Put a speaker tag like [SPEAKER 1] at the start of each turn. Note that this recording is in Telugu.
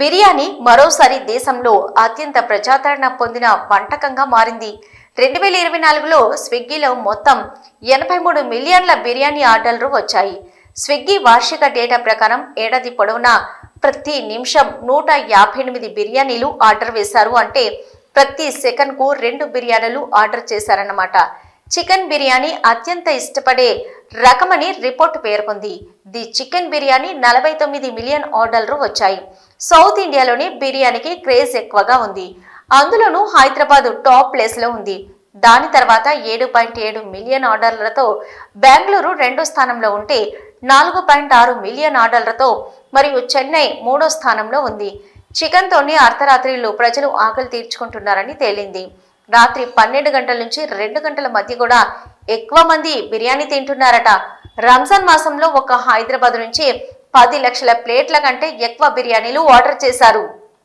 [SPEAKER 1] బిర్యానీ మరోసారి దేశంలో అత్యంత ప్రజాదరణ పొందిన వంటకంగా మారింది. 2024లో స్విగ్గీలో మొత్తం 83 మిలియన్ల బిర్యానీ ఆర్డర్లు వచ్చాయి. స్విగ్గీ వార్షిక డేటా ప్రకారం ఏడాది పొడవునా ప్రతి నిమిషం 158 బిర్యానీలు ఆర్డర్ వేశారు. అంటే ప్రతి సెకండ్కు 2 బిర్యానీలు ఆర్డర్ చేశారన్నమాట. చికెన్ బిర్యానీ అత్యంత ఇష్టపడే రకమని రిపోర్ట్ పేర్కొంది. ది చికెన్ బిర్యానీ 49 మిలియన్ ఆర్డర్లు వచ్చాయి. సౌత్ ఇండియాలోని బిర్యానీకి క్రేజ్ ఎక్కువగా ఉంది. అందులోనూ హైదరాబాద్ టాప్ ప్లేస్లో ఉంది. దాని తర్వాత 7.7 మిలియన్ ఆర్డర్లతో బెంగళూరు రెండో స్థానంలో ఉంటే 4.6 మిలియన్ ఆర్డర్లతో మరియు చెన్నై మూడో స్థానంలో ఉంది. చికెన్తోనే అర్ధరాత్రిలో ప్రజలు ఆకలి తీర్చుకుంటున్నారని తేలింది. రాత్రి 12 గంటల నుంచి 2 గంటల మధ్య కూడా ఎక్కువ మంది బిర్యానీ తింటున్నారట. రంజాన్ మాసంలో ఒక హైదరాబాద్ నుంచి 10 లక్షల ప్లేట్ల కంటే ఎక్కువ బిర్యానీలు ఆర్డర్ చేశారు.